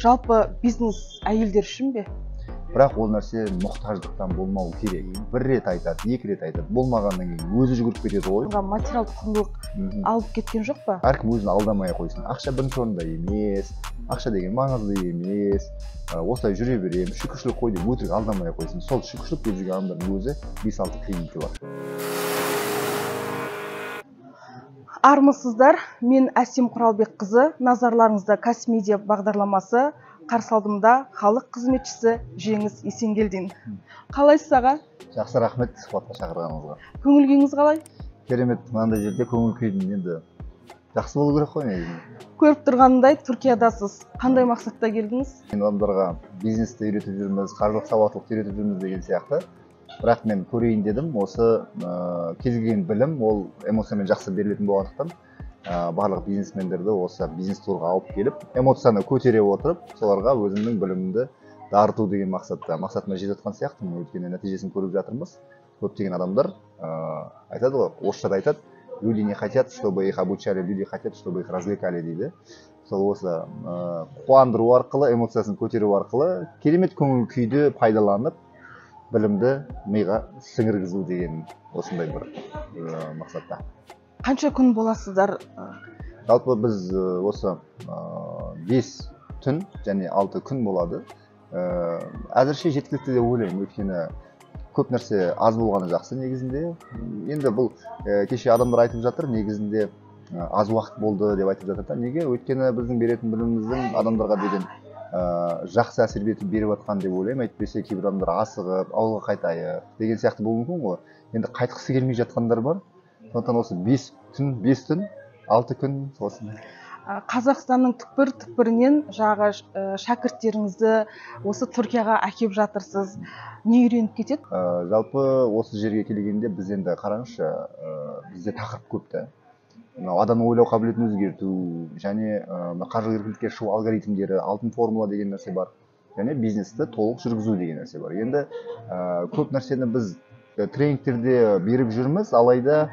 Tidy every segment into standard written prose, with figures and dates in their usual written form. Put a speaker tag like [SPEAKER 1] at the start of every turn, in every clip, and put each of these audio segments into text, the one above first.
[SPEAKER 1] жалпы бизнес әйелдер үшін бе?
[SPEAKER 2] Бірақ ол нәрсе мұқтаждықтан болмау керек. Бір рет айтады, екі рет айтады. Болмағаннан кейін өзі жүгіріп кетеді ғой.
[SPEAKER 1] Материалдық құндылық алып кеткен жоқ па?
[SPEAKER 2] Әркім өзін алдамай қойсын. Ақша бірінші орында емес, ақша деген маңызды емес. Осылай жүре беремін, шүкіршілік қой деп өтірік алдамай қойсын. Сол шүкіршілік деп жүрген адамдардың өзі 5-6 клиенті бар.
[SPEAKER 1] Армысыздар, мен Әсем Құралбекқызы, назарларыңызда Касс-медиа бағдарламасы, қарсы алдымда халық қызметшісі Жеңіс Есенгелдин. Қалайсыз аға?
[SPEAKER 2] Жақсы, рахмет сұхбатқа шақырғаныңызға.
[SPEAKER 1] Көңіл күйіңіз қалай?
[SPEAKER 2] Керемет, мынандай жерде көңіл күйдің енді жақсы болу керек қой негізінде.
[SPEAKER 1] Көріп тұрғандай Түркиядасыз. Қандай мақсатта келдіңіз?
[SPEAKER 2] Мен адамдарға бизнесті үйретіп жүрміз, қаржылық сауаттылықты үйретіп жүрміз деген сияқты. Бірақ мен көрейін дедім, осы кез келген білім ол эмоциямен жақсы берілетін болғандықтан барлық бизнесмендерді осы бизнес турға алып келіп, эмоцияны көтере отырып, соларға өзімнің білімімді дарыту деген мақсатыма жетіп жатқан сияқтымын. Өйткені нәтижесін көріп жатырмыз. Көптеген адамдар айтады ғой, орысшада айтады, люди не хотят, чтобы их обучали, люди хотят, чтобы их развлекали дейді. Сол осы қуандыру арқылы, эмоциясын көтеру арқылы керемет көңіл күйді пайдаланып, білімді миға сіңіргізу деген осындай бір мақсатта.
[SPEAKER 1] Қанша күн боласыздар?
[SPEAKER 2] Жалпы біз осы 5 түн және 6 күн болады. Әзірше жеткілікті деп ойлаймын, өйткені көп нәрсе аз болғаны жақсы негізінде. Енді бұл кеше адамдар айтып жатыр, негізінде аз уақыт болды деп айтып жатыр. Неге? Өйткені біздің беретін біліміміздің адамдарға деген жақсы әсер беріп жатқан деп ойлаймын. Әйтпесе кейбір адамдар асығып, ауылға қайтайық деген сияқты болуы мүмкін ғой. Енді қайтқысы келмей жатқандар бар. Сондықтан осы 5 түн, 6 күн осындай.
[SPEAKER 1] Қазақстанның түкпір-түкпірінен жағы шәкірттеріңізді осы Түркияға әкеп жатырсыз. Не үйреніп кетеді?
[SPEAKER 2] Жалпы осы жерге келгенде біз енді қараңызшы, бізде тақырып көп та. Адамның ойлау қабілетін өзгерту, және қаржы еркіндікке шығу алгоритмдері, алтын формула деген нәрсе бар. Және бизнесті толық жүргізу деген нәрсе бар. Енді көп нәрсені біз тренингтерде беріп жүрміз, алайда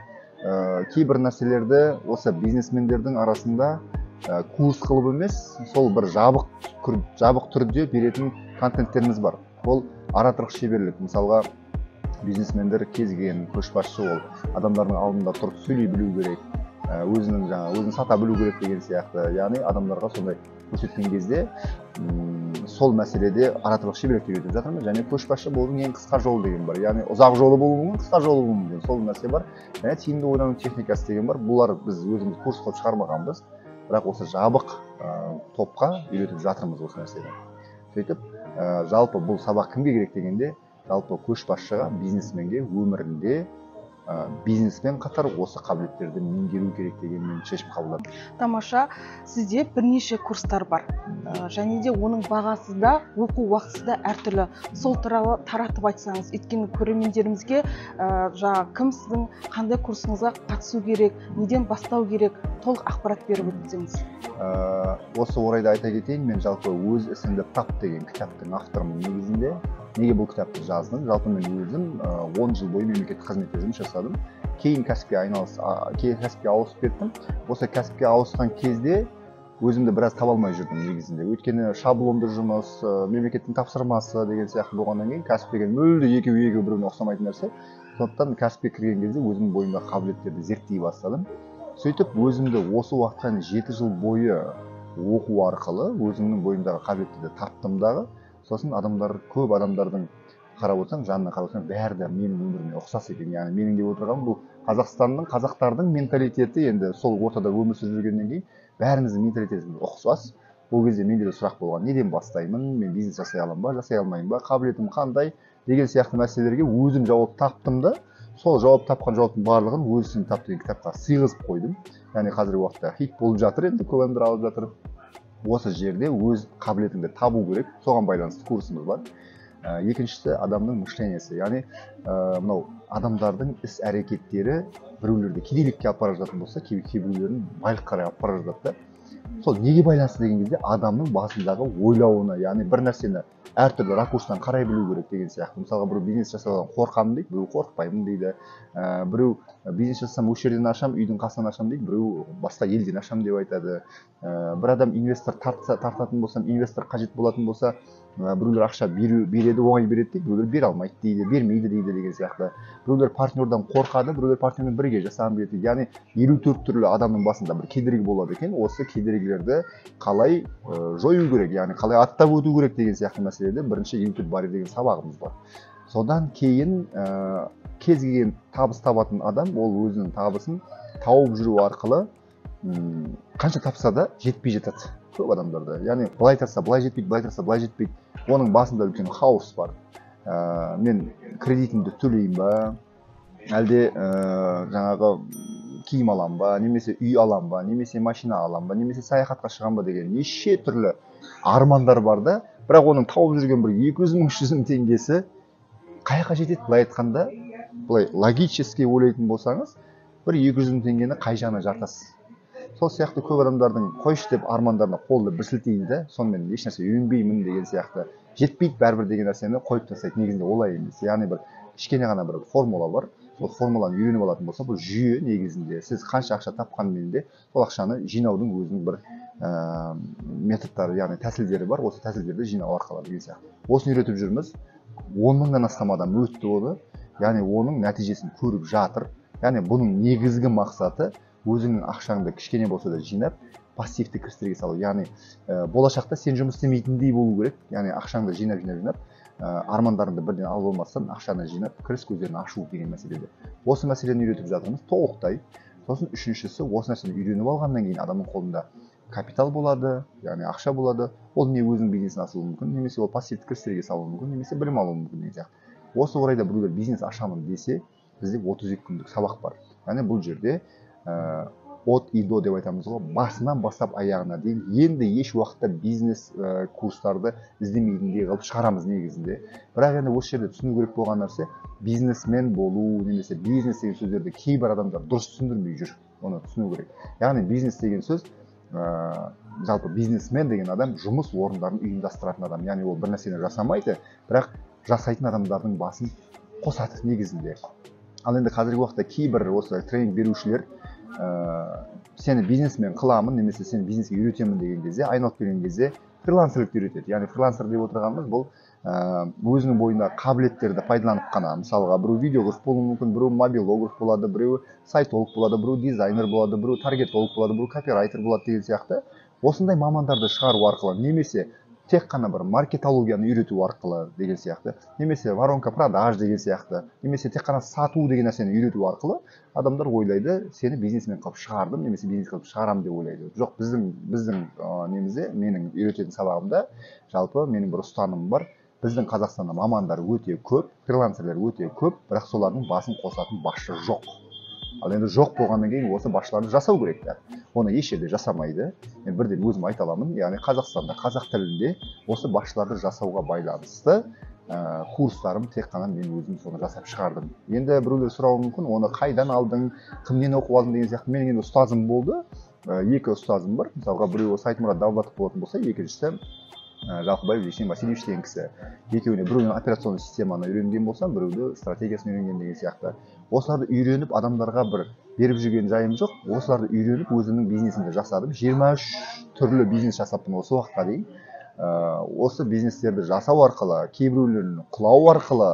[SPEAKER 2] кейбір нәрселерді осы бизнесмендердің арасында курс қылып емес, сол бір жабық түрде беретін контенттеріміз бар. Ол ораторлық шеберлік. Мысалға, бизнесмендер кез келген көшбасшы ол адамдардың алдында тұрып сөйлей білу керек, өзін сата білу керек деген сияқты. Яғни адамдарға сондай көрсеткен кезде сол мәселеде ораторлық шеберлікті үйретіп жатырмыз. Және көшбасшы болудың ең қысқа жолы деген бар. Яғни ұзақ жолы болуы мүмкін, қысқа жолы болуы мүмкін. Сол нәрсе бар. Және тиімді ойлану техникасы деген бар. Бұлар біз өзіміз курс қылып шығармағанбыз. Бірақ осы жабық топқа үйретіп жатырмыз осы нәрсені. Сөйтіп, жалпы бұл сабақ кімге керек дегенде, жалпы көшбасшыға, бизнесменге өмірінде бизнеспен қатар осы қабілеттерді меңгеру керек деген мен шешім қабылдадым.
[SPEAKER 1] Тамаша, сізде бірнеше курстар бар. Және де оның бағасы да, оқу уақыты да әртүрлі. Сол туралы таратып айтсаңыз, өйткені көрермендерімізге кім сіздің қандай курсыңызға қатысу керек, неден бастау керек, толық ақпарат беріп өтсеңіз.
[SPEAKER 2] Осы орайда айта кетейін, мен жалпы өз ісіңді тап деген кітаптың авторымын негізінде. Неге бұл кітапты жаздым? Жалпы мен өзім 10 жыл бойы мемлекеттік қызметте жұмыс жасадым. Кейін кәсіпке ауысып кеттім. Осы кәсіпке ауысқан кезде өзімді біраз таба алмай жүрдім негізінде. Өйткені шаблонды жұмыс, мемлекеттің тапсырмасы деген сияқты болғаннан кейін кәсіп деген мүлде екеуі бір-біріне ұқсамайтын нәрсе. Сондықтан кәсіпке кірген кезде өзімнің бойымдағы қабілеттерді зерттей бастадым. Сөйтіп өзімді осы уақытқа 7 жыл бойы оқу арқылы өзімнің бойымдағы қабілеттерді таптым дағы. Сосын көп адамдардың қарап отырсаң, жанына қарап отырсаң, бәрі де менің өміріме ұқсас екен. Яғни менің деп отырғаным бұл қазақтардың менталитеті, енді сол ортада өмір сүріп жүргеннен кейін бәріміздің менталитетіміз ұқсас. Ол кезде менде де сұрақ болған, неден бастаймын, мен бизнес жасай аламын ба, жасай алмаймын ба, қабілетім қандай деген сияқты мәселелерге өзім жауап таптым да, сол жауап тапқан жауаптың барлығын өзім тап деген кітапқа сыйғызып қойдым. Яғни қазіргі уақытта хит болып жатыр, енді көп адамдар алып жатыр. Осы жерде өз қабілетіңді табу керек, соған байланысты курсымыз бар. Екіншісі адамның мышлениясы, яғни мынау адамдардың іс-әрекеттері біреулерді кедейлікке алып бара жататын болса, кейбіреулерін байлыққа қарай алып бара жатады. сол неге байланысты деген кезде адамның басындағы ойлауына, яғни бір нәрсені әртүрлі ракурстан қарай білу керек деген сияқты. Мысалға біреу бизнес жасаудан қорқамын дейді, біреу қорықпаймын дейді. Біреу бизнес жасасам осы жерден ашам, үйдің қасынан ашам дейді, біреу басқа елден ашам деп айтады. Бір адам инвестор тартатын болсам, инвестор қажет болатын болса, біреулер ақша береді, оңай береді дейді, біреулер бере алмайды дейді, бермейді дейді деген сияқты. Біреулер партнердан қорқады, біреулер партнермен бірге жасағым келеді дейді. Яғни 54 түрлі адамның басында бір кедергі болады екен. Осы кедергілерді қалай жою керек, яғни қалай аттап өту керек деген сияқты мәселеде бірінші YouTube барьер деген сабағымыз бар. Содан кейін кез келген табыс табатын адам ол өзінің табысын тауып жүру арқылы қанша тапса да жетпей жатады көп адамдарда. Яғни былай тартса былай жетпейді, былай тартса былай жетпейді. Оның басында үлкен хаос бар. Мен кредитімді төлеймін ба, әлде жаңағы киім алам ба, немесе үй алам ба, немесе машина алам ба, немесе саяхатқа шығам ба деген неше түрлі армандар бар да, бірақ оның тауып жүрген бір 200 мың 300 мың теңгесі қайға жетеді? Былай айтқанда, былай логически ойлайтын болсаңыз, бір 200 мың теңгені қай жағына жартасыз. Сол сияқты көп адамдардың қойшы деп армандарына қолды бір сілтейді да, сонымен ешнәрсе үйренбеймін деген сияқты, жетпейді бәрібір деген нәрсені қойып тастайды. Негізінде олай емес. Яғни бір кішкене ғана бір формула бар. Сол формуланы үйреніп алатын болса, бұл жүйе негізінде сіз қанша ақша тапқанмен де сол ақшаны жинаудың өзінің бір методтары, яғни тәсілдері бар. Осы тәсілдерді жинау арқылы деген сияқты. Осыны үйретіп жүрміз. 10 мыңнан астам адам өтті оны. Яғни оның нәтижесін көріп жатыр. Яғни бұның негізгі мақсаты өзіңнің ақшаңды кішкене болса да жинап, пассивті кірістерге салу. Яғни болашақта сен жұмыс істемейтіндей болу керек. Яғни ақшаңды жинап, армандарыңды бірден алып болмастан ақшаны жинап, кіріс көздерін ашу деген мәселеде. Осы мәселені үйретіп жатырмыз толықтай. Сосын үшіншісі, осы нәрсені үйреніп алғаннан кейін адамның қолында капитал болады, яғни ақша болады. Ол не өзінің бизнесін ашуы мүмкін, немесе ол пассивті кірістерге салуы мүмкін, немесе білім алуы мүмкін деген сияқты. Осы орайда біреулер бизнес ашамын десе, бізде 32 күндік сабақ бар. Яғни бұл жерде от и до деп айтамыз ғой, басынан бастап аяғына дейін енді еш уақытта бизнес курстарды іздемейтіндей қылып шығарамыз негізінде. Бірақ енді осы жерде түсіну керек болған нәрсе, бизнесмен болу немесе бизнес деген сөздерді кейбір адамдар дұрыс түсіндірмей жүр. Оны түсіну керек. Яғни бизнес деген сөз жалпы бизнесмен деген адам жұмыс орындарын ұйымдастыратын адам. Яғни ол бір нәрсені жасамайды, бірақ жасайтын адамдардың басын қосады негізінде. Ал енді қазіргі уақытта кейбір осы тренинг берушілер сені бизнесмен қыламын, немесе сені бизнеске үйретемін деген кезде, айналып келген кезде фрилансерлікті үйретеді. Яғни фрилансер деп отырғанымыз бұл өзінің бойындағы қабілеттерді пайдаланып қана. Мысалға, біреу видеограф болуы мүмкін, біреу мобилограф болады, біреу сайтолог болады, біреу дизайнер болады, біреу таргетолог болады, біреу копирайтер болады деген сияқты. Осындай мамандарды шығару арқылы, немесе тек қана бір маркетологияны үйрету арқылы деген сияқты, немесе воронка продаж деген сияқты, немесе тек қана сату деген нәрсені үйрету арқылы адамдар ойлайды, сені бизнесмен қылып шығардым, немесе бизнес қылып шығарам деп ойлайды. Жоқ, біздің немізде, менің үйрететін сабағымда жалпы менің бір ұстанымым бар. Біздің Қазақстанда мамандар өте көп, фрилансерлер өте көп, бірақ солардың басын қосатын басшы жоқ. Ал енді жоқ болғаннан кейін осы басшыларды жасау керек та. Оны еш жерде жасамайды. Мен бірден өзім айта аламын. Яғни Қазақстанда қазақ тілінде осы басшыларды жасауға байланысты курстарым тек қана мен өзім соны жасап шығардым. Енді біреулер сұрауы мүмкін, оны қайдан алдың, кімнен оқып алдың деген сияқты. Менің енді ұстазым болды. Екі ұстазым бар. Мысалға, біреуі Сайтмұрат Давлатов болатын болса, екіншісі Жалқыбаев Жексен Васильевич деген кісі. Екеуіне біреуінен операционный системаны үйренген болсам, біреуді стратегиясын үйренген деген сияқты. Осыларды үйреніп адамдарға бір беріп жүрген жайым жоқ. Осыларды үйреніп өзімнің бизнесімді жасадым. 23 түрлі бизнес жасаппын осы уақытқа дейін. Осы бизнестерді жасау арқылы, кейбіреулерін құлау арқылы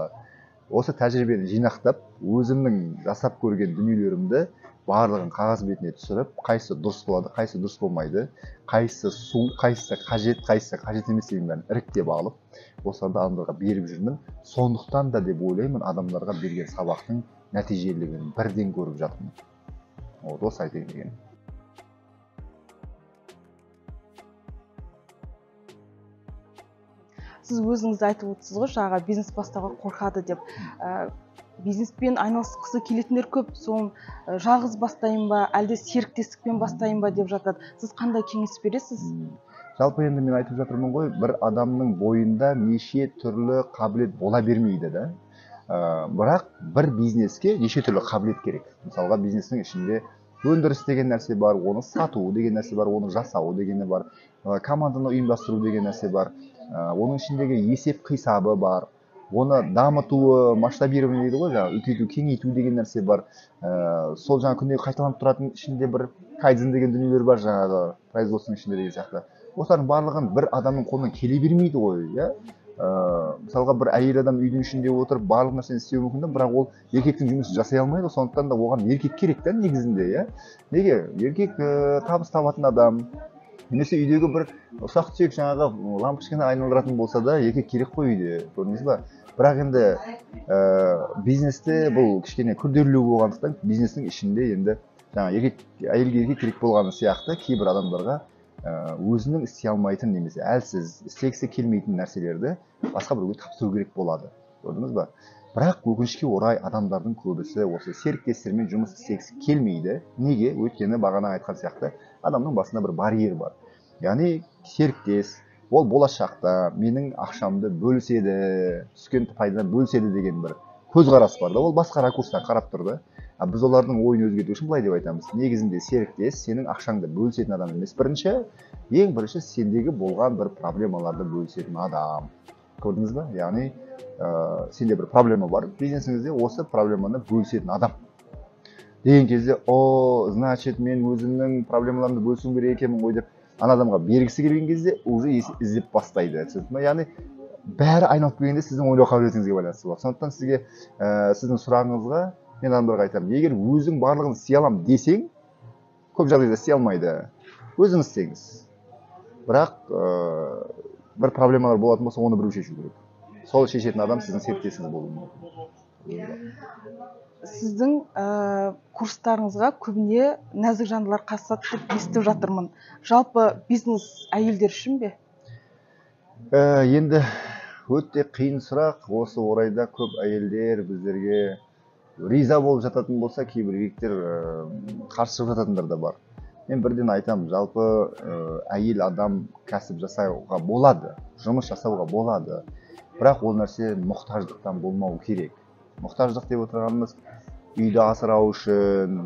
[SPEAKER 2] осы тәжірибені жинақтап, өзімнің жасап көрген дүниелерімді барлығын қағаз бетіне түсіріп, қайсысы дұрыс болады, қайсысы дұрыс болмайды, қайсысы су, қайсысы қажет емес деген бәрін іріктеп алып, осыларды адамдарға беріп жүрмін. Сондықтан да деп ойлаймын, адамдарға берген сабақтың нәтижелілігін бірден көріп жатырмын. Осы айтайын деген.
[SPEAKER 1] Сіз өзіңіз айтып отырсыз ғой, жаңағы бизнес бастауға қорқады деп. Бизнеспен айналысқысы келетіндер көп, соны жалғыз бастайын ба, әлде серіктестікпен бастайын ба деп жатады. Сіз қандай кеңес бересіз?
[SPEAKER 2] Жалпы енді мен айтып жатырмын ғой, бір адамның бойында неше түрлі қабілет бола бермейді да. Бірақ бір бизнеске неше түрлі қабілет керек. Мысалға, бизнестің ішінде өндіріс деген нәрсе бар, оны сату деген нәрсе бар, оны жасау дегені бар, команданы ұйымдастыру деген нәрсе бар, оның ішіндегі есеп қисабы бар, оны дамытуы, масштабирование дейді ғой, жаңағы үлкейту, кеңейту деген нәрсе бар. Сол жаңа күнде қайталанып тұратын ішінде бір кайдзен деген дүниелер бар, жаңағы производственның ішінде деген сияқты. Осылардың барлығын бір адамның қолынан келе бермейді ғой, иә. Мысалға бір әйел адам үйдің ішінде отырып барлық нәрсені істеуі мүмкін, бірақ ол еркектің жұмысын жасай алмайды, сондықтан да оған еркек керек та негізінде, иә. Неге? Еркек табыс табатын адам, немесе үйдегі бір ұсақ түйек жаңағы лампочканы айналдыратын болса да еркек керек қой үйде, көрдіңіз ба? Бірақ енді бизнесте бұл кішкене күрделілеу болғандықтан бизнестің ішінде енді жаңа әйелге еркек керек болғаны сияқты кейбір адамдарға өзінің істей алмайтын немесе әлсіз, істегісі келмейтін нәрселерді басқа біреуге тапсыру керек болады. Көрдіңіз ба? Бірақ өкінішке орай адамдардың көбісі осы серіктестермен жұмыс істегісі келмейді. Неге? Өйткені бағана айтқан сияқты адамның басында бір барьер бар. Яғни серіктес, ол болашақта менің ақшамды бөліседі, түскен пайдадан бөліседі деген бір көзқарас бар да, ол басқа ракурстан қарап тұрды. Біз олардың ойын өзгерту үшін былай деп айтамыз. Негізінде серіктес сенің ақшаңды бөлісетін адам емес. Ең бірінші сендегі болған бір проблемаларды бөлісетін адам. Көрдіңіз ба? Яғни сенде бір проблема бар, бизнесіңізде осы проблеманы бөлісетін адам. Деген кезде, значит, мен өзімнің проблемаларымды бөлісуім керек екенмін ғой деп ана адамға бергісі келген кезде уже іздеп бастайды. Яғни бәрі айналып келгенде сіздің ойлау қабілетіңізге байланысты болады. Сондықтан сізге сіздің сұрағыңызға мен адамдарға айтамын, егер өзің барлығын істей аламын десең, көп жағдайда істей алмайды. Өзіңіз істеңіз. Бірақ бір проблемалар болатын болса, оны біреу шешу керек. Сол шешетін адам сіздің серіктесіңіз болуы мүмкін.
[SPEAKER 1] Сіздің курстарыңызға көбіне нәзік жандылар қатысады деп естіп жатырмын. Жалпы бизнес әйелдер үшін бе?
[SPEAKER 2] Енді өте қиын сұрақ. Осы орайда көп әйелдер біздерге риза болып жататын болса, кейбір еркектер қарсы шығып жататындар да бар. Мен бірден айтамын, жалпы әйел адам кәсіп жасауға болады, жұмыс жасауға болады. Бірақ ол нәрсе мұқтаждықтан болмау керек. Мұқтаждық деп отырғанымыз үйді асырау үшін,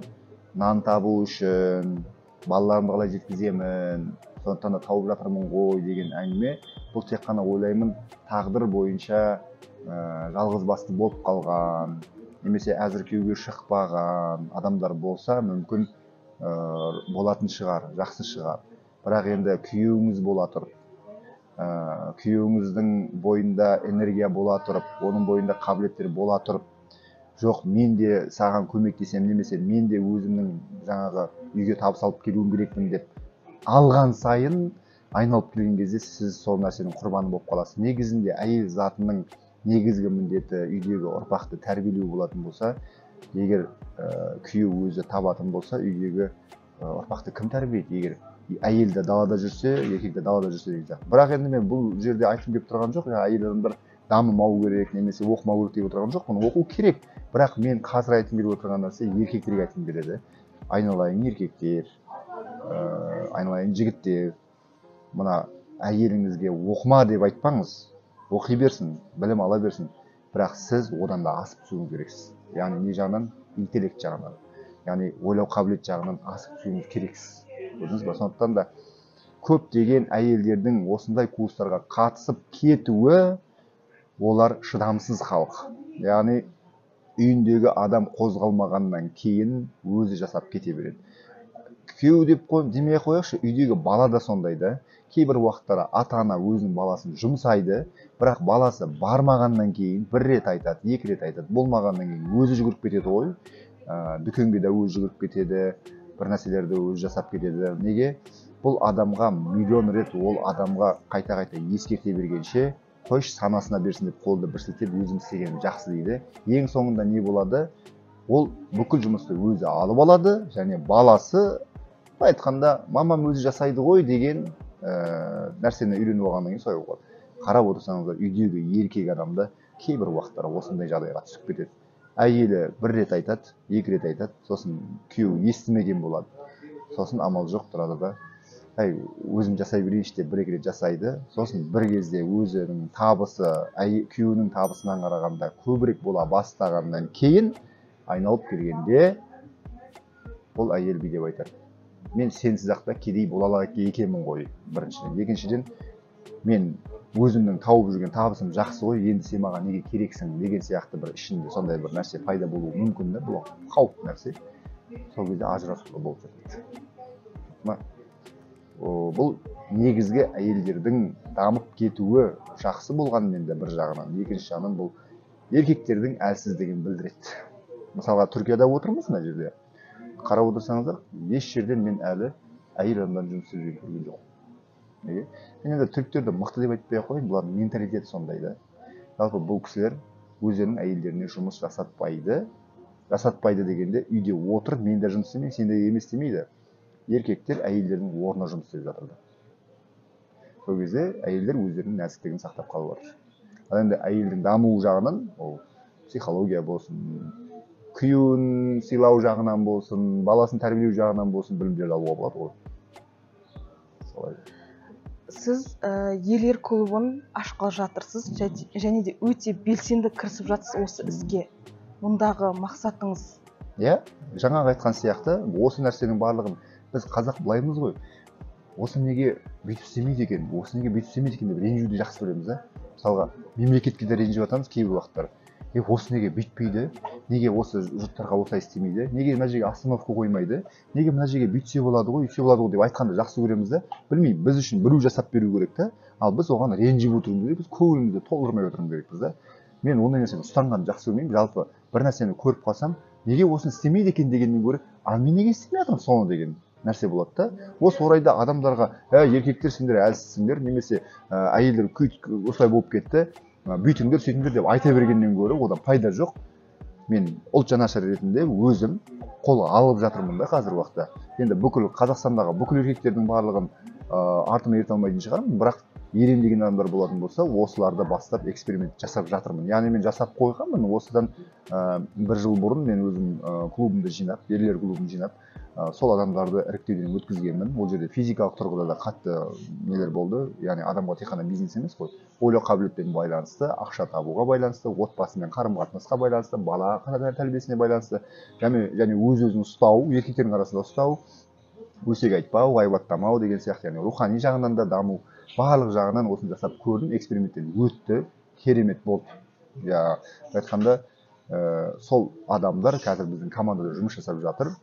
[SPEAKER 2] нан табу үшін, балаларымды қалай жеткіземін, сондықтан да тауып жатырмын ғой деген әңгіме. Бұл тек қана ойлаймын, тағдыр бойынша жалғыз басты болып қалған, немесе әзір күйеуге шықпаған адамдар болса, мүмкін болатын шығар, жақсы шығар. Бірақ енді күйеуіңіз бола тұрып, күйеуіңіздің бойында энергия бола тұрып, оның бойында қабілеттер бола тұрып, жоқ, мен де саған көмектесем, немесе мен де өзімнің жаңағы үйге табыс алып келуім керекпін деп алған сайын айналып келген кезде сіз сол нәрсенің құрбаны болып қаласыз. Негізінде әйел затының негізгі міндеті үйдегі ұрпақты тәрбиелеу болатын болса, егер күйеу өзі табатын болса, үйдегі ұрпақты кім тәрбиелейді? Егер әйел де далада жүрсе, еркек те далада жүрсе деген сияқты. Бірақ енді мен бұл жерде айтқым келіп тұрған жоқ, әйел адамдар дамымау керек, немесе оқымау керек деп отырған жоқпын. Оқу керек. Бірақ мен қазір айтқым келіп отырған нәрсе еркектерге айтқым келеді. Айналайын еркектер, айналайын жігіттер, мына әйеліңізге оқыма деп айтпаңыз. Оқи берсін, білім ала берсін. Бірақ сіз одан да асып түсуіңіз керексіз. Яғни не жағынан? Интеллект жағынан. Яғни ойлау қабілет жағынан асып түсуіңіз керексіз. Көрдіңіз ба? Сондықтан да көптеген әйелдердің осындай курстарға қатысып кетуі, олар шыдамсыз халық. Яғни үйіндегі адам қозғалмағаннан кейін өзі жасап кете береді. Күйеу деп демей қояқшы, үйдегі бала да сондай да. Кейбір уақыттары ата-ана өзінің баласын жұмсайды, бірақ баласы бармағаннан кейін бір рет айтады, екі рет айтады, болмағаннан кейін өзі жүгіріп кетеді ғой. Дүкенге де өзі жүгіріп кетеді, бір нәрселерді өзі жасап кетеді. Неге? Бұл адамға миллион рет ол адамға қайта-қайта ескерте бергенше, қойшы санасына берсін деп қолды бір сілтеп өзім істегенім жақсы дейді. Ең соңында не болады? Ол бүкіл жұмысты өзі алып алады, және баласы айтқанда мамам өзі жасайды ғой деген нәрсені үйреніп алғаннан кейін солай болады. Қарап отырсаңыздар, үйдегі еркек адамда кейбір уақыттар осындай жағдайға түсіп кетеді. Әйелі бір рет айтады, екі рет айтады, сосын күйеуі естімеген болады. Сосын амал жоқ тұрады да, өзім жасай берейінші деп бір-екі рет жасайды. Сосын бір кезде өзінің табысы, күйеуінің табысынан қарағанда көбірек бола бастағаннан кейін айналып келгенде ол әйел би деп айтады. Мен сенсіз ақ та кедей бола алады екенмін ғой, біріншіден. Екіншіден, мен өзімнің тауып жүрген табысым жақсы ғой, енді сен маған неге керексің деген сияқты бір ішінде сондай бір нәрсе пайда болуы мүмкін да, бұл қауіпті нәрсе. Сол кезде ажырасуға болып жатады. Бұл негізгі әйелдердің дамып кетуі жақсы болғанымен де бір жағынан, екінші жағынан бұл еркектердің әлсіздігін білдіреді. Мысалға Түркияда отырмыз мына жерде. Қарап отырсаңыздар, еш жерден мен әлі әйел адамдан жұмыс істеп жүрген көрген жоқпын. Неге? Мен енді түріктерді мықты деп айтпай ақ қояйын, бұлардың менталитеті сондай да. Жалпы бұл кісілер өздерінің әйелдеріне жұмыс жасатпайды. Жасатпайды дегенде үйде отыр, мен де жұмыс істемеймін, сен де емес демейді. Еркектер әйелдердің орнына жұмыс істеп жатыр. Сол кезде әйелдер өздерінің нәзіктігін сақтап қалып жатыр. Ал енді әйелдің дамуы жағынан, ол психология болсын, күйеуін сыйлау жағынан болсын, баласын тәрбиелеу жағынан болсын, білімдерді алуға болады ғой. Солай.
[SPEAKER 1] Сіз ерлер клубын ашқалы жатырсыз және де өте белсенді кірісіп жатсыз осы іске. Мұндағы мақсатыңыз?
[SPEAKER 2] Иә, жаңағы айтқан сияқты, осы нәрсенің барлығын біз қазақ былаймыз ғой. Осы неге бүйтіп істемейді екен, осы неге бүйтіп істемейді екен деп ренжуді жақсы көреміз да. Мысалға, мемлекетке де ренжіп жатамыз кейбір уақыттар. Осы неге бүйтпейді, неге осы жұрттарға осылай істемейді, неге мына жерге остановка қоймайды, неге мына жерге бүйтсе болады ғой, үйтсе болады ғой деп айтқанды жақсы көреміз да. Білмеймін, біз үшін біреу жасап беру керек та, ал біз оған ренжіп отыруымыз керек, біз көңілімізді толтырмай отыруымыз керекпіз да. Мен ондай нәрсені ұстанғанды жақсы көрмеймін. Жалпы бір нәрсені көріп қалсам, неге осыны істемейді екен дегеннен гөрі, ал мен неге істемей жатырмын соны деген нәрсе болады да. Осы орайда адамдарға, еркектер сендер әлсізсіңдер, немесе әйелдер осылай болып кетті, бүйтіңдер, сөйтіңдер деп айта бергеннен гөрі одан пайда жоқ. Мен ұлт жанашыр ретінде өзім қолға алып жатырмын да қазіргі уақытта. Енді бүкіл Қазақстандағы бүкіл еркектердің барлығын артына ерте алмайтын шығармын, бірақ ерен деген адамдар болатын болса, осыларды бастап эксперимент жасап жатырмын. Яғни мен жасап қойғанмын. Осыдан бір жыл бұрын мен өзім клубымды жинап, ерлер клубын жинап, сол адамдарды іріктеуден өткізгенмін. Ол жерде физикалық тұрғыда да қатты нелер болды. Яғни адамға тек қана бизнес емес қой, ойлау қабілетпен байланысты, ақша табуға байланысты, отбасымен қарым-қатынасқа байланысты, бала тәрбиесіне байланысты, және өз-өзін ұстау, еркектердің арасында ұстау, өсек айтпау, ғайбаттамау деген сияқты, яғни рухани жағынан да даму, барлық жағынан осыны жасап көрдім, эксперименттен өтті, керемет болды. Айтқанда, сол адамдар қазір біздің командада жұмыс жасап жатыр.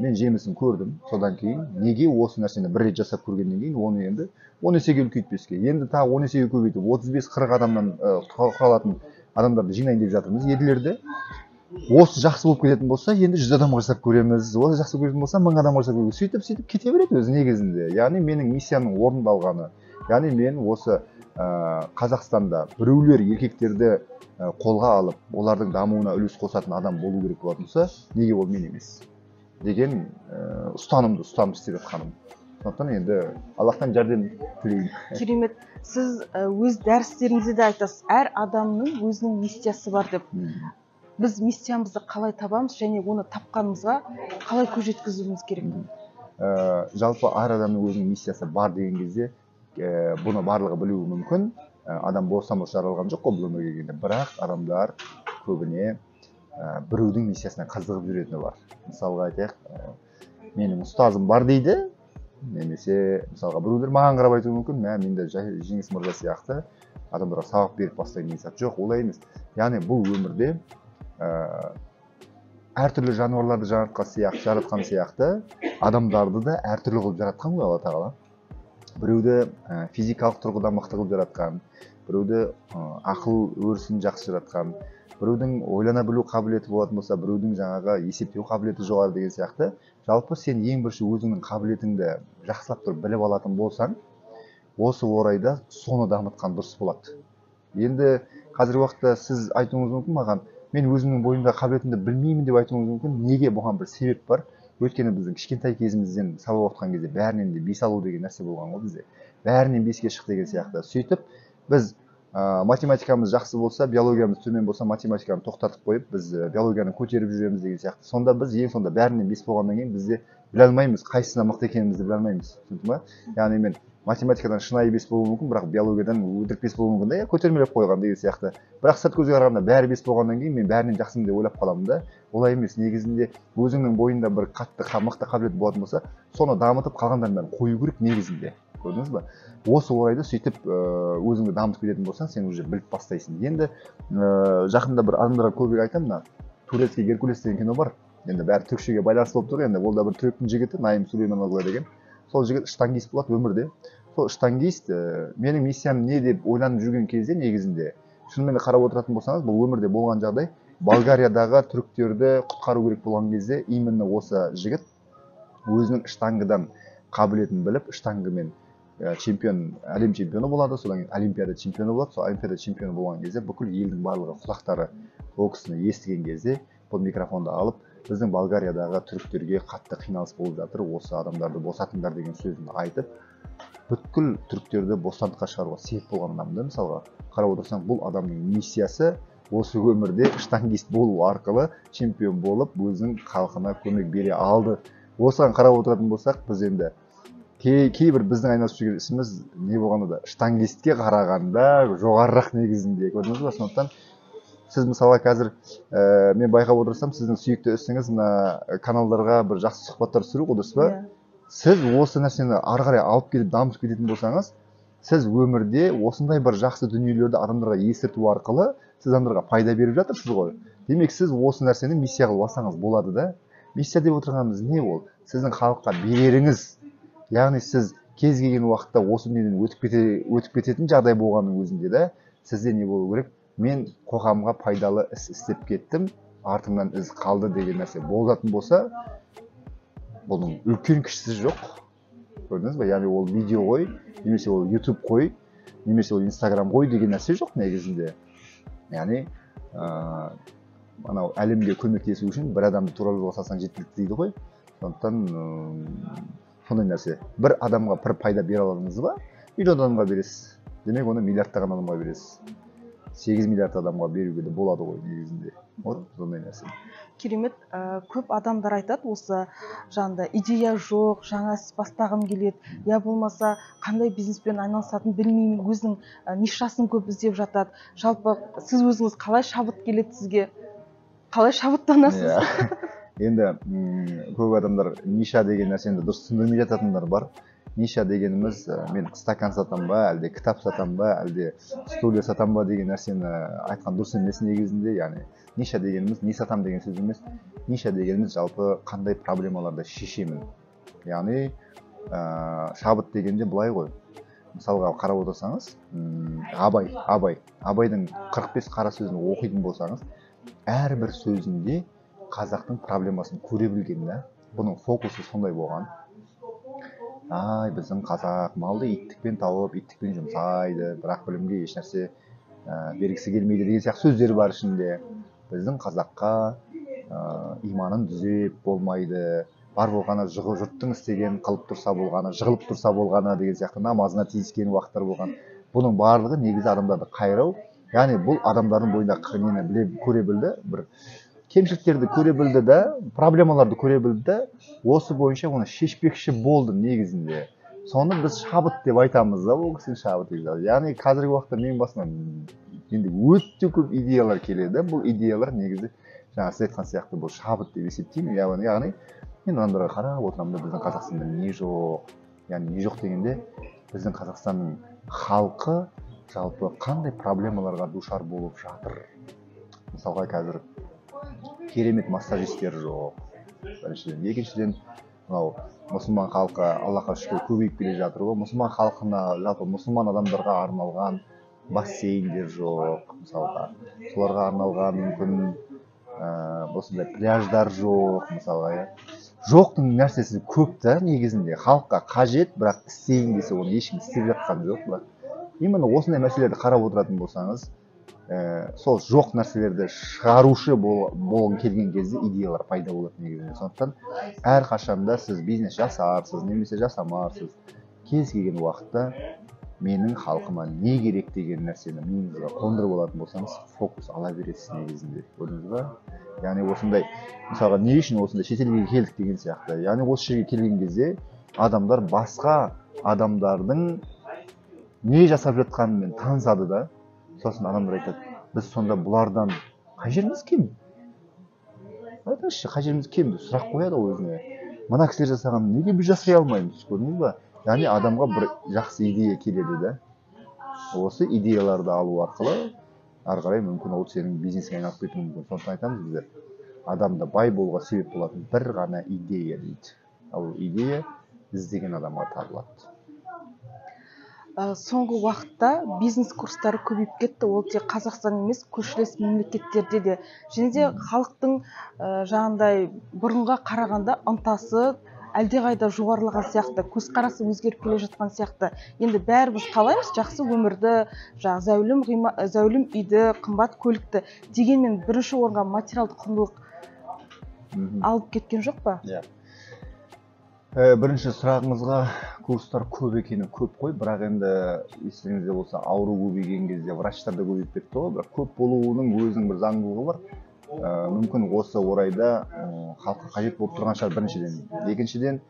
[SPEAKER 2] Мен жемісін көрдім. Содан кейін неге осы нәрсені бір рет жасап көргеннен кейін оны енді 10 есеге үлкейтпеске, енді тағы 10 есеге көбейтіп 35-40 адамнан құралатын адамдарды жинайын деп жатырмыз. Ерлерді осы жақсы болып кететін болса, енді 100 адамға жасап көреміз. Осы жақсы болып кететін болса, 1000 адамға жасап көреміз. Сөйтіп кете береді өзі негізінде. Яғни менің миссияның орындалғаны. Яғни мен осы Қазақстанда біреулер еркектерді қолға алып, олардың дамуына үлес қосатын адам болу керек болатын болса, неге ол мен емес деген ұстанымды істеп жатқаным. Сондықтан енді Аллахтан жәрдем тілеймін.
[SPEAKER 1] Керемет. Сіз өз дәрістеріңізде де айтасыз, әр адамның өзінің миссиясы бар деп. Біз миссиямызды қалай табамыз және оны тапқанымызға қалай көз жеткізуіміз керек?
[SPEAKER 2] Жалпы әр адамның өзінің миссиясы бар деген кезде бұны барлығы білуі мүмкін. Адам бостан-бос жаралған жоқ қой бұл өмірге келгенде. Бірақ адамдар көбіне біреудің миссиясына қызығып жүретіні бар. Мысалға айтайық, менің ұстазым бар дейді, немесе мысалға біреулер маған қарап айтуы мүмкін, мен де Жеңіс мырза сияқты адамдарға сабақ беріп бастайтын деген сияқты. Жоқ, олай емес. Яғни бұл өмірде әртүрлі жануарларды жаратқан сияқты адамдарды да әртүрлі қылып жаратқан ғой Алла тағала. Біреуді физикалық тұрғыда мықты қылып жаратқан, біреуді ақыл өрісін жақсы жаратқан, біреудің ойлана білу қабілеті болатын болса, біреудің жаңағы есептеу қабілеті жоғары деген сияқты. Жалпы сен ең бірінші өзіңнің қабілетіңді жақсылап тұрып біліп алатын болсаң, осы орайда соны дамытқан дұрыс болады. Енді қазіргі уақытта сіз айтуыңыз мүмкін маған, мен өзімнің бойымдағы қабілетімді білмеймін деп айтуыңыз мүмкін. Неге? Бұған бір себеп бар. Өйткені біздің кішкентай кезімізден сабақ оқыған кезде бәрінен де 5 алу деген нәрсе болған ғой бізде. Бәрінен 5-ке шық деген сияқты. Сөйтіп біз математикамыз жақсы болса, биологиямыз төмен болса, математиканы тоқтатып қойып, біз биологияны көтеріп жүреміз деген сияқты. Сонда біз ең сонда бәрінен 5 болғаннан кейін бізде біле алмаймыз, қайсысына мықты екенімізді біле алмаймыз. Түсіндің ба? Яғни мен математикадан шынайы 5 болуы мүмкін, бірақ биологиядан өтірік 5 болуы мүмкін да, көтермелеп қойған деген сияқты. Бірақ сырт көзге қарағанда бәрі 5 болғаннан кейін мен бәрінен жақсымын деп ойлап қаламын да. Олай емес. Негізінде өзіңнің бойында бір мықты қабілет болатын болса, соны дамытып қалғандардың бәрін қою керек негізінде. Көрдіңіз ба? Осы орайда сөйтіп өзіңді дамытып кететін болсаң, сен уже біліп бастайсың. Енді жақында бір адамдарға көбірек айтамын, мына турецкий Геркулес деген кино бар. Енді бәрі түркшеге байланысты болып тұр. Енді ол да бір түріктің жігіті, Наим Сулейманұлы деген. Сол жігіт штангист болады өмірде. Сол штангист менің миссиям не деп ойланып жүрген кезде негізінде шынымен де қарап отыратын болсаңыз, бұл өмірде болған жағдай. Болгариядағы түріктерді құтқару керек болған кезде именно осы жігіт өзінің штангыдан қабілетін біліп, штангымен чемпион, әлем чемпионы болады, содан кейін олимпиада чемпионы болады. Сол олимпиада чемпионы болған кезде бүкіл елдің барлығы құлақтары ол кісіні естіген кезде бұл микрофонды алып, біздің Болгариядағы түріктерге қатты қиналыс болып жатыр, осы адамдарды босатыңдар деген сөзін айтып, бүткіл түріктерді бостандыққа шығаруға себеп болған адам да. Мысалға қарап отырсаң, бұл адамның миссиясы осы өмірде штангист болу арқылы чемпион болып, өзінің халқына көмек бере алды. Осыған қарап отыратын болсақ, біз енді кейбір біздің айналысып жүрген ісіміз не болғанда да штангистке қарағанда жоғарырақ негізінде, көрдіңіз ба? Сондықтан сіз мысалға қазір мен байқап отырсам, сіздің сүйікті ісіңіз мына каналдарға бір жақсы сұхбаттар түсіру, дұрыс па? Сіз осы нәрсені ары қарай алып кетіп дамытып кететін болсаңыз, сіз өмірде осындай бір жақсы дүниелерді адамдарға естірту арқылы сіз адамдарға пайда беріп жатырсыз ғой. Демек сіз осы нәрсені миссия қылып алсаңыз болады да. Миссия деп отырғанымыз не ол? Сіздің халыққа береріңіз. Яғни сіз кез келген уақытта осы дүниеден өтіп кететін жағдай болғанның өзінде де сізде не болу керек? Мен қоғамға пайдалы іс істеп кеттім, артымнан із қалды деген нәрсе болатын болса, бұның үлкен кішісі жоқ. Көрдіңіз ба? Яғни ол видео қой, немесе ол YouTube қой, немесе ол Instagram қой деген нәрсе жоқ негізінде. Яғни анау әлемге көмектесу үшін бір адамды тура жолға салсаң жеткілікті дейді ғой. Сондықтан сондай нәрсе. Бір адамға бір пайда бере аламыз ба? Миллион адамға бересіз. Демек оны миллиардтаған адамға бересіз. 8 миллиард адамға беруге де болады ғой негізінде. Вот сондай нәрсе.
[SPEAKER 1] Керемет, көп адамдар айтады, осы жаңында идея жоқ, жаңа іс бастағым келеді, я болмаса қандай бизнеспен айналысатынын білмеймін, өзінің нишасын көп іздеп жатады. Жалпы сіз өзіңіз қалай шабыт келеді сізге? Қалай шабыттанасыз?
[SPEAKER 2] Енді көп адамдар ниша деген нәрсені дұрыс түсіндірмей жататындар бар. Ниша дегеніміз мен стакан сатам ба, әлде кітап сатам ба, әлде стулья сатам ба деген нәрсені айтқан дұрыс емес негізінде. Яғни ниша дегеніміз не сатам деген сөз емес. Ниша дегеніміз жалпы қандай проблемаларды шешемін. Яғни шабыт дегенде былай ғой. Мысалға қарап отырсаңыз, Абайдың 45 қара сөзін оқитын болсаңыз, әрбір сөзінде қазақтың проблемасын көре білген да. Бұның фокусы сондай болған. Біздің қазақ малды иттікпен тауып, иттікпен жұмсайды, бірақ білімге еш нәрсе бергісі келмейді деген сияқты сөздер бар ішінде. Біздің қазаққа иманын түзеп болмайды, бар болғаны жұрттың істеген қылып тұрса болғаны, жығылып тұрса болғаны деген сияқты намазына тиіскен уақыттар болған. Бұның барлығы негізі адамдарды қайрау. Яғни бұл адамдардың бойындағы нені көре білді, бір кемшіліктерді көре білді да, проблемаларды көре білді да, осы бойынша оны шешпекші болды негізінде. Соны біз шабыт деп айтамыз да, ол кісінің шабыт дейді. Яғни қазіргі уақытта менің басымнан енді өте көп идеялар келеді. Бұл идеялар негізі жаңа сіз айтқан сияқты бұл шабыт деп есептеймін. Яғни мен адамдарға қарап отырамын да, біздің Қазақстанда не жоқ. Яғни не жоқ дегенде біздің Қазақстанның халқы жалпы қандай проблемаларға душар болып жатыр. Мысалға қазір керемет массажистер жоқ. Біріншіден, екіншіден, мұсылман халқы Аллаға шүкір көбейіп келе жатыр ғой. Мұсылман халқына, жалпы мұсылман адамдарға арналған бассейндер жоқ, мысалға. Соларға арналған мүмкін осындай пляждар жоқ, мысалға. Жоқтың нәрсесі көп та негізінде. Халыққа қажет, бірақ істейін десе оны ешкім істеп жатқан жоқ. Бірақ именно осындай мәселелерді қарап отыратын болсаңыз, сол жоқ нәрселерді шығарушы болғың келген кезде идеялар пайда болады негізінде. Сондықтан әр қашанда сіз бизнес жасарсыз, немесе жасамарсыз, кез келген уақытта менің халқыма не керек деген нәрсені миыңызға қондырып алатын болсаңыз, фокус ала бересіз негізінде. Көрдіңіз ба? Яғни осындай, мысалға не үшін осындай шетелге келдік деген сияқты. Яғни осы жерге келген кезде адамдар басқа адамдардың не жасап жатқанымен танысады да. Сосын адамдар айтады, біз сонда бұлардан қай жеріміз кем? Айтыңызшы, қай жеріміз кем деп сұрақ қояды ол өзіне. Мына кісілер жасаған неге біз жасай алмаймыз? Көрдіңіз ба? Яғни адамға бір жақсы идея келеді да. Осы идеяларды алу арқылы ары қарай мүмкін ол сенің бизнеске айналып кетуі мүмкін. Сондықтан айтамыз біздер, адамда бай болуға себеп болатын бір ғана идея дейді. Ал идея іздеген адамға табылады.
[SPEAKER 1] Соңғы уақытта бизнес курстары көбейіп кетті. Ол тек Қазақстан емес, көршілес мемлекеттерде де. Және де халықтың жаңағындай бұрынға қарағанда ынтасы әлдеқайда жоғарылаған сияқты, көзқарасы өзгеріп келе жатқан сияқты. Енді бәріміз қалаймыз жақсы өмірді, зәулім үйді, қымбат көлікті. Дегенмен бірінші орынға материалдық құндылық алып кеткен жоқ па?
[SPEAKER 2] Бірінші сұрағыңызға, курстар көп екені көп қой, бірақ енді естеріңізде болса, ауру көбейген кезде врачтар да көбейіп кетті ғой, бірақ көп болуының өзінің бір заңдылығы бар. Мүмкін осы орайда халыққа қажет болып тұрған шығар біріншіден. Екіншіден,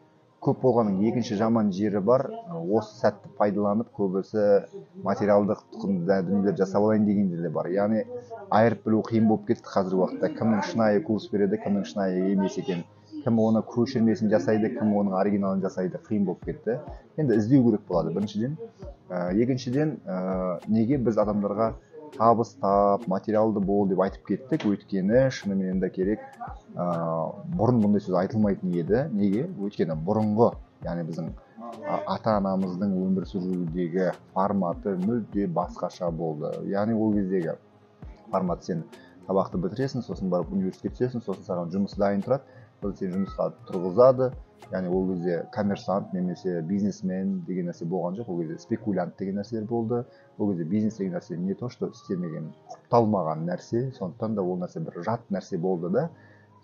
[SPEAKER 2] көп болғанның екінші жаман жері бар. Осы сәтті пайдаланып, көбісі материалдық дүниелер жасап алайын дегендер де бар. Яғни айырып білу қиын болып кетті қазіргі уақытта. Кімнің шынайы курс береді, кімнің шынайы емес екен. Кім оны көшірмесін жасайды, кім оның оригиналын жасайды, қиын болып кетті. Енді іздеу керек болады біріншіден. Екіншіден, неге біз адамдарға табыстап, материалды бол деп айтып кеттік? Өйткені шынымен де керек, бұрын бұндай сөз айтылмайтын еді. Неге? Өйткені бұрынғы, яғни біздің ата-анамыздың өмір сүруіндегі форматы мүлде басқаша болды. Яғни ол кездегі формат, сен сабақты бітіресің, сосын барып университетке түсесің, сосын саған жұмыс дайын тұрады. Сен жұмысқа тұрғызады. Яғни ол кезде коммерсант немесе бизнесмен деген нәрсе болған жоқ. Ол кезде спекулянт деген нәрселер болды. Ол кезде бизнес деген нәрсе не то, что істемеген, құпталмаған нәрсе. Сондықтан да ол нәрсе бір жат нәрсе болды да.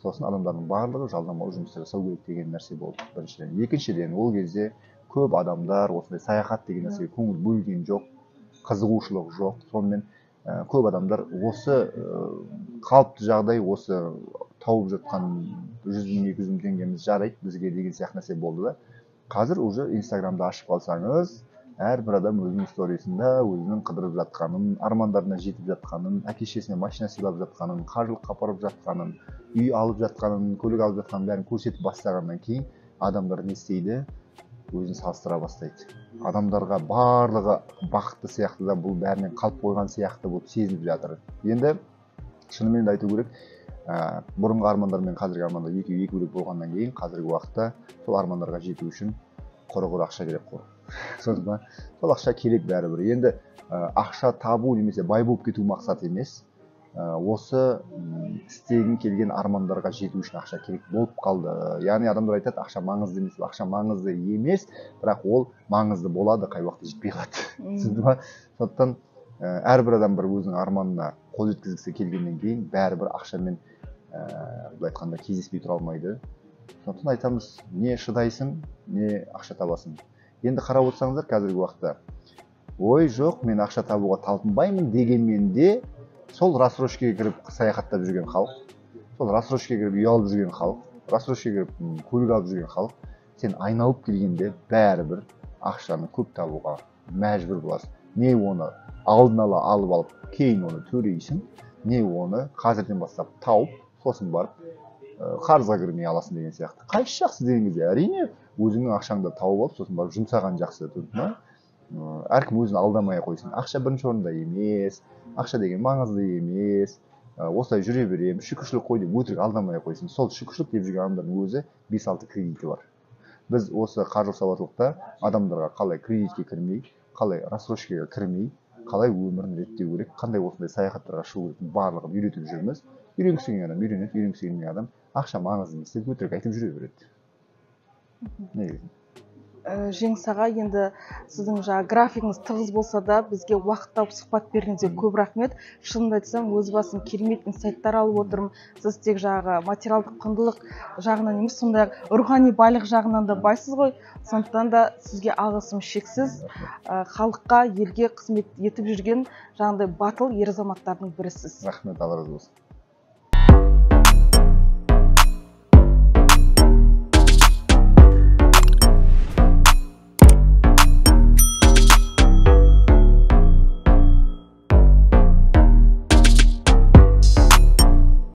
[SPEAKER 2] Сосын адамдардың барлығы жалдамалы жұмыс жасау керек деген нәрсе болды біріншіден. Екіншіден, ол кезде көп адамдар осындай саяхат деген нәрсеге көңіл бөлген жоқ, қызығушылық жоқ. Сонымен көп адамдар осы қалыпты жағдай, осы тауып жатқан 100.000-200.000 теңгеміз жарайды бізге деген сияқты нәрсе болды да. Қазір уже Инстаграмды ашып қалсаңыз, әрбір адам өзінің сторисында өзінің қыдырып жатқанын, армандарына жетіп жатқанын, әке-шешесіне машина сыйлап жатқанын, қажылыққа апарып жатқанын, үй алып жатқанын, көлік алып жатқанын бәрін көрсетіп бастағаннан кейін адамдар не істейді? Өзін салыстыра бастайды. Адамдарға барлығы бақытты сияқты да, бұл бәрінен қалып қойған сияқты болып сезіліп жатыр. Енді шынымен де айту керек, бұрынғы армандар мен қазіргі армандар екеуі екі бөлек болғаннан кейін, қазіргі уақытта сол армандарға жету үшін құр ақша керек қой. Сондықтан сол ақша керек бәрібір. Енді ақша табу немесе бай болып кету мақсат емес. Осы істегің келген армандарға жету үшін ақша керек болып қалды. Яғни адамдар айтады, ақша маңызды емес. Ақша маңызды емес, бірақ ол маңызды болады, қай уақытта жетпей қалады. Түсінді ме? Сондықтан әрбір адам бір өзінің арманына қол жеткізгісі келгеннен кейін бәрібір ақшамен былай айтқанда кездеспей тұра алмайды. Сондықтан айтамыз, не шыдайсың, не ақша табасың. Енді қарап отырсаңыздар қазіргі уақытта, ой жоқ, мен ақша табуға талпынбаймын дегенмен де сол рассрочкаға кіріп саяхаттап жүрген халық, сол рассрочкаға кіріп үй алып жүрген халық, рассрочкаға кіріп көлік алып жүрген халық, сен айналып келгенде бәрібір ақшаны көп табуға мәжбүр боласың. Не оны алдын ала алып алып, кейін оны төлейсің, не оны қазірден бастап тауып, сосын барып қарызға кірмей аласың деген сияқты. Қайсы жақсы деген кезде, әрине өзіңнің ақшаңды тауып алып, сосын барып жұмсаған жақсы, көрдің бе? Әркім өзін алдамай қойсын. Ақша бірінші орында емес, ақша деген маңызды емес, осылай жүре берем, шүкіршілік қой деп өтірік алдамай қойсын. Сол шүкіршілік деп жүрген адамдардың өзі 5-6 кредиті бар. Біз осы қаржылық сауаттылықта адамдарға қалай кредитке кірмей, қалай рассрочкаға кірмей, қалай өмірін реттеу керек, қандай осындай саяхаттарға шығу керек, барлығын үйретіп жүрміз. Үйренгісі келген адам үйренеді, үйренгісі келмеген адам ақша маңызды емес деп өтірік айтып жүре береді. Негізі.
[SPEAKER 1] Жеңіс аға, енді сіздің жаңағы графигіңіз тығыз болса да бізге уақыт тауып сұхбат бергеніңізге көп рахмет. Шынымды айтсам, өз басым керемет инсайттар алып отырмын. Сіз тек жаңағы материалдық құндылық жағынан емес, сондай-ақ рухани байлық жағынан да байсыз ғой. Сондықтан да сізге алғысым шексіз. Халыққа, елге қызмет етіп жүрген жаңағыдай батыл ер азаматтардың бірісіз.
[SPEAKER 2] Рахмет, алла разы болсын.